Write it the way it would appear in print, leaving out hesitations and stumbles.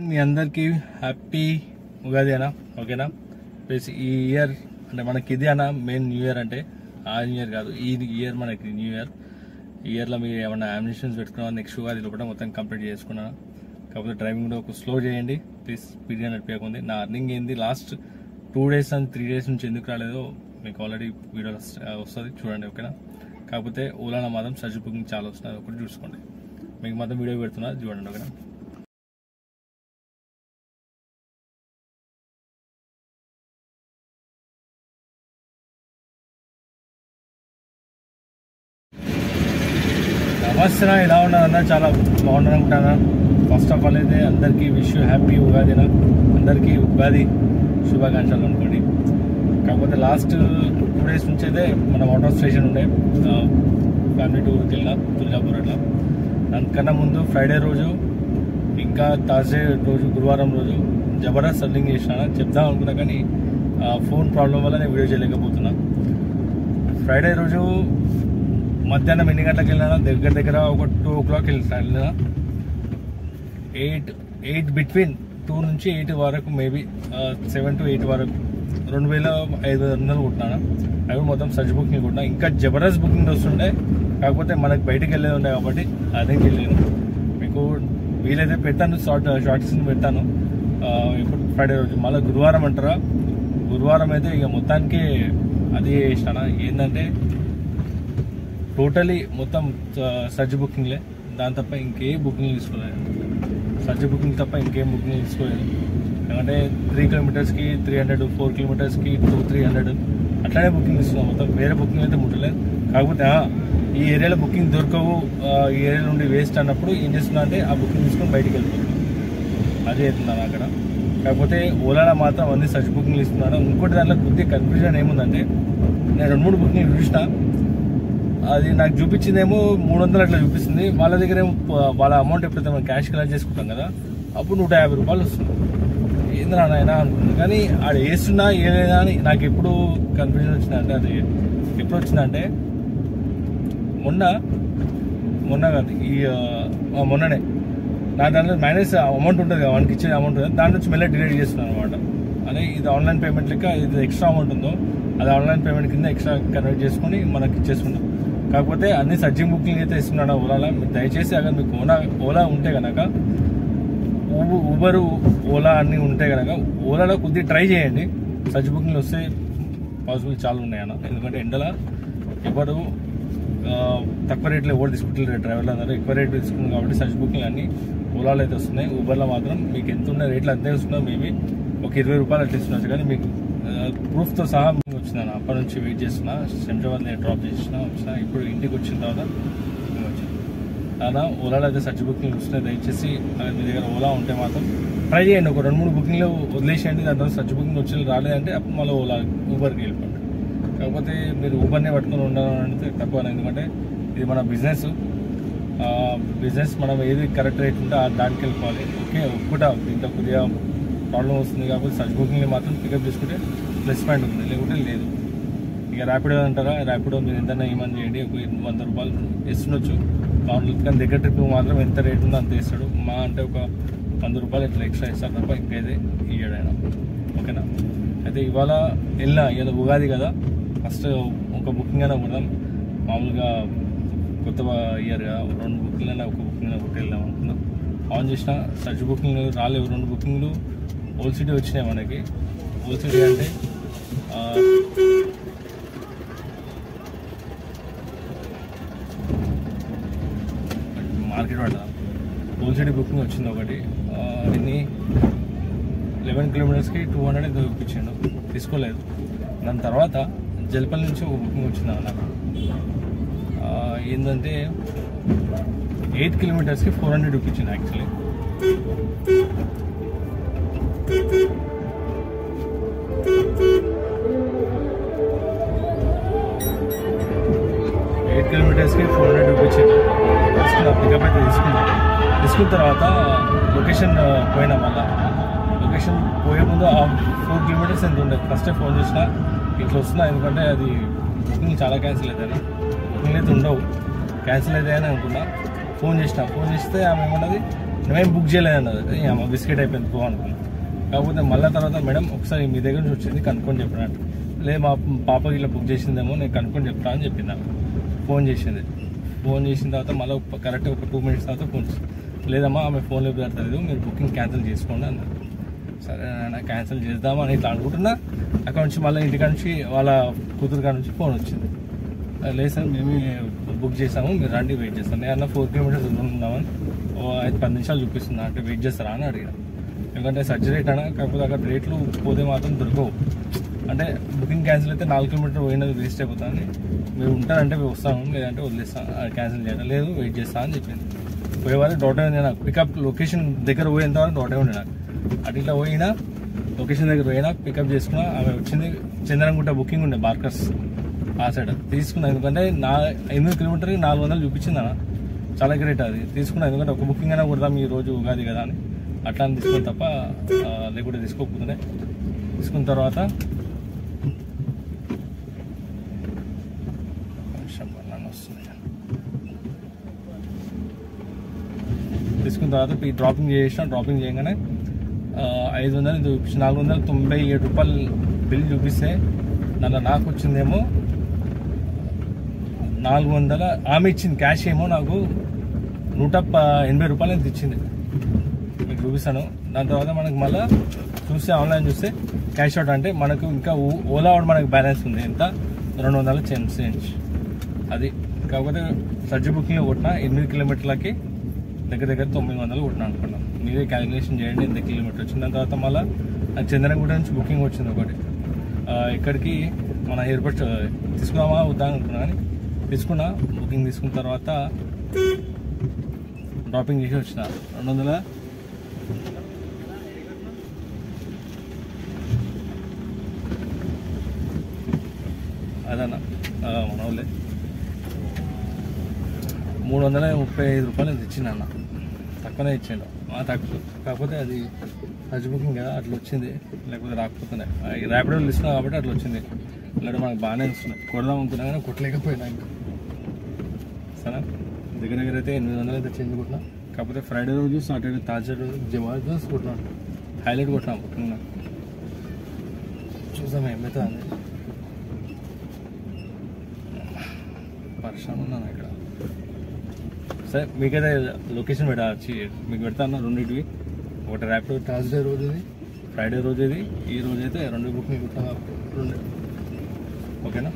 మీ అందరికీ హ్యాపీ ఉగాది అన్న, ఓకేనా? ప్లస్ ఈ ఇయర్ అంటే మనకి ఇది అన్న మెయిన్ న్యూ ఇయర్ అంటే ఆ న్యూ ఇయర్ కాదు, ఈ ఇయర్ మనకి న్యూ ఇయర్. ఈ ఇయర్లో మీరు ఏమన్నా అమ్యునిషన్స్ పెట్టుకున్నా నెక్స్ట్ ఉగాది లోపల మొత్తం కంప్లీట్ చేసుకున్నాను. కాకపోతే డ్రైవింగ్ కూడా ఒక స్లో చేయండి ప్లీజ్, స్పీడ్గా నడిపేయకుంది. నా అర్నింగ్ ఏంది లాస్ట్ 2 days and 3 days నుంచి ఎందుకు రాలేదో మీకు ఆల్రెడీ వీడియో వస్తుంది చూడండి, ఓకేనా? కాకపోతే ఓలాలో మాత్రం సర్చ్ బుకింగ్ చాలా వస్తుంది, ఒకటి చూసుకోండి. మీకు మాత్రం వీడియో పెడుతున్నా చూడండి, ఓకేనా? నమస్తే, ఎలా ఉన్నారన్నా? చాలా బాగుండాలనుకుంటానా. ఫస్ట్ ఆఫ్ ఆల్ అయితే అందరికీ విష్ హ్యాపీ ఉగాదినా, అందరికీ ఉగాది శుభాకాంక్షలు అనుకోండి. కాకపోతే లాస్ట్ 2 days నుంచి అయితే మనం అవుట్ ఆఫ్ స్టేషన్ ఉండే ఫ్యామిలీ టూర్కి వెళ్ళినా తుల్జాపూర్ అట్లా. దానికన్నా ముందు ఫ్రైడే రోజు ఇంకా థర్స్డే రోజు గురువారం రోజు జబర్దస్త్ రన్నింగ్ చేసినా చెప్దాం అనుకున్నా, కానీ ఫోన్ ప్రాబ్లం వల్ల నేను వీడియో చేయలేకపోతున్నా. ఫ్రైడే రోజు మధ్యాహ్నం ఎన్ని గంటలకు వెళ్ళినా దగ్గర ఒక 2 o'clock వెళ్ళినా 8 between 2 నుంచి 8 వరకు, మేబీ 7 to 8 వరకు 2500 కొట్టినా. అవి మొత్తం సర్చ్ బుకింగ్ కొట్టినా. ఇంకా జబర్దస్త్ బుకింగ్ వస్తుండే, కాకపోతే మనకు బయటకు వెళ్ళేది ఉండే కాబట్టి అదేంటి వెళ్ళాను. మీకు వీలైతే పెడతాను, షార్ట్స్ పెడతాను ఇప్పుడు ఫ్రైడే రోజు. మళ్ళీ గురువారం అంటారా, గురువారం అయితే ఇక మొత్తానికి అది చేసినా. ఏంటంటే టోటలీ మొత్తం సర్చ్ బుకింగ్లే, దాని తప్ప ఇంకే బుకింగ్ తీసుకోలేదు. సర్చ్ బుకింగ్ తప్ప ఇంకేం బుకింగ్ తీసుకోలేదు. ఎందుకంటే 3 kilometers-కి 300, 4 kilometers-కి 200-300 అట్లానే బుకింగ్ ఇస్తున్నాం. మొత్తం వేరే బుకింగ్ అయితే ముట్టలేదు. కాకపోతే ఈ ఏరియాలో బుకింగ్ దొరకవు, ఈ ఏరియా నుండి వేస్ట్ అన్నప్పుడు ఏం చేస్తున్నా అంటే ఆ బుకింగ్ తీసుకొని బయటికి వెళ్ళిపోతున్నాం. అదే అవుతున్నాను అక్కడ. కాకపోతే ఓలాలో మాత్రం అన్ని సర్చ్ బుకింగ్లు ఇస్తున్నాను. ఇంకోటి దాంట్లో కొద్దిగా కన్ఫ్యూజన్ ఏముందంటే, నేను 2-3 బుకింగ్లు చూసిన, అది నాకు చూపించిందేమో 300 అట్లా చూపిస్తుంది. వాళ్ళ దగ్గర ఏమో వాళ్ళ అమౌంట్ ఎప్పుడైతే మనం క్యాష్ కలెక్ట్ చేసుకుంటాం కదా, అప్పుడు 150 రూపాయలు వస్తుంది. ఏంద్రా నాయనా అనుకుంటుంది. కానీ ఆడ వేస్తున్నా ఏదైనా అని నాకు ఎప్పుడు కన్ఫ్యూజన్ వచ్చిందంటే, అది ఎప్పుడు వచ్చిందంటే మొన్న కాదు, మొన్ననే నా దాంట్లో మైనస్ అమౌంట్ ఉంటుంది కదా, వానికి ఇచ్చే అమౌంట్ ఉంటుంది, దాని నుంచి మళ్ళీ డిలీట్ చేస్తున్నాను అనమాట. అదే ఇది ఆన్లైన్ పేమెంట్ లెక్క, ఇది ఎక్స్ట్రా అమౌంట్ ఉందో అది ఆన్లైన్ పేమెంట్ కింద ఎక్స్ట్రా కన్వర్ట్ చేసుకొని మనకి ఇచ్చేసుకుంటాం. కాకపోతే అన్ని సర్చింగ్ బుకింగ్ అయితే ఇస్తున్నాను ఓలాలో. మీరు దయచేసి అక్కడ మీకు ఓలా ఉంటే కనుక, ఊబర్ ఓలా అన్నీ ఉంటే కనుక ఓలాలో కొద్దిగా ట్రై చేయండి. సర్చ్ బుకింగ్లు వస్తే పాసిబుల్ చాలా ఉన్నాయన్న. ఎందుకంటే ఎండలో ఎవరు తక్కువ రేట్లో ఎవరు తీసుకుంటారు, డ్రైవర్లు అందరూ ఎక్కువ రేట్ తీసుకున్నారు కాబట్టి సర్చ్ బుకింగ్ అన్నీ ఓలాలో అయితే వస్తున్నాయి. ఊబర్లో మాత్రం మీకు ఎంత ఉన్న రేట్లు అంతే వస్తున్నాయి. మేబీ ఒక 20 రూపాయలు అట్లా ఇస్తున్నారు, కానీ మీకు ప్రూఫ్తో సహా వచ్చినాను. అప్పటి నుంచి వెయిట్ చేస్తున్నా, శంషాబాద్లో డ్రాప్ వచ్చినా. ఇప్పుడు ఇంటికి వచ్చిన తర్వాత వచ్చింది. అలా ఓలాలో అయితే సర్చ్ బుకింగ్ వస్తున్నాయి. దయచేసి మీ దగ్గర ఓలా ఉంటే మాత్రం ట్రై చేయండి. ఒక 2-3 బుకింగ్లు వదిలేసేయండి. దాని తర్వాత సర్చ్ బుకింగ్ వచ్చి రాలేదంటే అప్పుడు మళ్ళీ ఊబర్కి వెళ్ళిపోండి. కాకపోతే మీరు ఊబర్నే పట్టుకొని ఉండాలంటే తక్కువ, ఎందుకంటే ఇది మన బిజినెస్ మనం ఏది కరెక్ట్ రేట్ ఉంటే దానికి వెళ్ళిపోవాలి. ఓకే, ఒప్పుకుంటా దీంట్లో కొద్దిగా ప్రాబ్లం వస్తుంది. కాకపోతే సర్చ్ బుకింగ్ని మాత్రం పికప్ చేసుకుంటే ప్లస్ పాయింట్ ఉంది, లేకుంటే లేదు. ఇక ర్యాపిడో అంటారా, ర్యాపిడో మీరు ఎంతైనా ఏమని చేయండి, ఒక 100 రూపాయలు ఇస్తుండొచ్చు మామూలు, కానీ దగ్గర ట్రిప్ మాత్రం ఎంత రేట్ ఉందో అంత ఇస్తాడు. మా అంటే ఒక 100 రూపాయలు ఇట్లా ఎక్స్ట్రా ఇస్తారు తప్ప ఇంకైతే ఇయ్యాడైనా, ఓకేనా? అయితే ఇవాళ ఇలా ఉగాది కదా, ఫస్ట్ ఒక బుకింగ్ అయినా కొడదాం. మామూలుగా కొత్త ఇయర్ 2 బుకింగ్ అయినా, ఒక బుకింగ్ అయినా కొట్టి వెళ్దాం అనుకున్నాం. ఆన్ చేసిన సర్చ్ బుకింగ్ రాలేవు. 2 బుకింగ్లు ఓల్డ్ సిటీ వచ్చినాయి మనకి. ఓల్డ్ సిటీ అంటే మార్కెట్ పడ్డా. ఓల్డ్ సిటీ బుకింగ్ వచ్చింది ఒకటి, దీన్ని 11 kilometers-కి 200 చూపించిండు, తీసుకోలేదు. దాని తర్వాత జల్పల్లి నుంచి ఒక బుకింగ్ వచ్చింది నాకు. ఏంటంటే 8 kilometers-కి 400 చూపించింది యాక్చువల్లీ. 8 kilometers-కి 400 చూపించింది. పికప్ అయితే తీసుకున్న తర్వాత లొకేషన్ పోయినా. మళ్ళీ లొకేషన్ పోయే ముందు 4 kilometers ఎంత ఉండేది. ఫస్టే ఫోన్ చేసిన ఇట్లా వస్తున్నా, ఎందుకంటే అది బుకింగ్ చాలా క్యాన్సిల్ అవుతాయి, బుకింగ్ అయితే ఉండవు, క్యాన్సిల్ అవుతాయని అనుకున్నా. ఫోన్ చేస్తే ఆమె ఏమన్నది మేము బుక్ చేయలేదు అన్నది, బిస్కెట్ అయిపోయింది పో అనుకున్నాను. కాకపోతే మళ్ళీ తర్వాత మేడం ఒకసారి మీ దగ్గర నుంచి వచ్చింది కనుక్కొని చెప్పినట్టు, లేదు మా పాపకి ఇలా బుక్ చేసిందేమో నేను కనుక్కొని చెప్తా అని చెప్పింది. ఫోన్ చేసింది. ఫోన్ చేసిన తర్వాత మళ్ళీ కరెక్ట్ ఒక 2 minutes తర్వాత ఫోన్ చేసింది, లేదమ్మా ఆమె ఫోన్లో పెడతలేదు, మీరు బుకింగ్ క్యాన్సిల్ చేసుకోండి అన్నారు. సరే నాన్న క్యాన్సిల్ చేద్దామని ఇట్లా అనుకుంటున్నా. అక్కడ నుంచి మళ్ళీ ఇంటికాడ నుంచి వాళ్ళ కూతురు కాడ నుంచి ఫోన్ వచ్చింది, లేదు సార్ మేమే బుక్ చేసాము, మీరు రండి వెయిట్ చేస్తాను. నేను 4 kilometers ఉందామని 5-10 నిమిషాలు చూపిస్తున్నా, అంటే వెయిట్ చేస్తారా అని అడిగిన. ఎందుకంటే సర్జరీ రేట్ అన్నా, కాకపోతే అక్కడ రేట్లు పోతే మాత్రం దొరకవు. అంటే బుకింగ్ క్యాన్సిల్ అయితే 4 kilometers పోయినది వేస్ట్ అయిపోతుంది, మీరు ఉంటారంటే వస్తాను, లేదంటే వదిలేస్తాను, క్యాన్సిల్ చేయడం లేదు వెయిట్ చేస్తా అని చెప్పింది. పోయేవారు డౌట్ అయింది నాకు, పికప్ లొకేషన్ దగ్గర పోయేంత వరకు డౌట్ ఉండే నాకు. అటు ఇట్లా పోయినా లొకేషన్ దగ్గర పోయినా పికప్ చేసుకున్నా. ఆమె వచ్చింది చంద్రంగుట్ట బుకింగ్ ఉండే బార్కర్స్ ఆ సైడ్ తీసుకున్నా, ఎందుకంటే 8 kilometers 400 చూపించింది అన్న, చాలా గ్రేట్ అది తీసుకున్నా. ఎందుకంటే ఒక బుకింగ్ అయినా కొడదాం ఈ రోజు ఉగాది కదా అని అట్లా అని తీసుకుని తప్ప లేకుంటే తీసుకోకపోతుండే. తీసుకున్న తర్వాత డ్రాపింగ్ చేసిన. డ్రాపింగ్ చేయగానే 500 చూపించి 497 రూపాయలు బిల్ చూపిస్తే దాంట్లో నాకు వచ్చిందేమో 400. ఆమె ఇచ్చింది క్యాష్ ఏమో నాకు 180 రూపాయలు ఎంత ఇచ్చింది, మీకు చూపిస్తాను. దాని తర్వాత మనకు మళ్ళీ చూస్తే ఆన్లైన్ చూస్తే క్యాష్ అవుట్ అంటే మనకు ఇంకా ఓలా అవుట్ మనకు బ్యాలెన్స్ ఉంది ఎంత 200 చేంజ్ అది. కాకపోతే సర్జరీ బుకింగ్లో కొట్టిన 8 kilometerలకి దగ్గర 900 కొట్టిన అనుకున్నాం. మీరే క్యాలిక్యులేషన్ చేయండి ఎంత కిలోమీటర్ వచ్చింది. దాని తర్వాత మళ్ళీ నాకు చంద్రగుట్ట నుంచి బుకింగ్ వచ్చింది ఒకటి, ఇక్కడికి మన ఎయిర్పోర్ట్ తీసుకున్నామా వద్దా అనుకున్నా, కానీ తీసుకున్నా. బుకింగ్ తీసుకున్న తర్వాత డ్రాపింగ్ చేసి వచ్చిన 200. అదన్నా మన వాళ్ళే 335 రూపాయలు ఇచ్చింది అన్న, తక్కువనే ఇచ్చిండు. తక్కువ కాకపోతే అది హజ్ బుకింగ్ కదా అట్లా వచ్చింది, లేకపోతే రాకపోతున్నాయి. ర్యాపిడో ఇస్తున్నాం కాబట్టి అట్లా వచ్చింది. ఇలాంటి మనకు బాగానే ఇస్తున్నాయి. కొడదాం అనుకున్నా కానీ కొట్టలేకపోయినా. ఇంకా సరే దగ్గర అయితే 800 అయితే చేంజ్ కొట్టినా. కాకపోతే ఫ్రైడే రోజు సాటర్డే థర్స్డే రోజు జబర్దస్త్ కొట్టినాను, హైలైట్ కొట్టినాను బుకింగ్. చూసాం ఏమైతే అని పరిశ్రమ ఉన్నాను ఇక్కడ. సరే మీకైతే లొకేషన్ మీకు పెడతాను రెండింటివి, ఒకటి ర్యాపిడో థర్స్డే రోజుది, ఫ్రైడే రోజుది. ఈ రోజు అయితే 2 బుకింగ్ కొట్టాను, 2 ఓకేనా.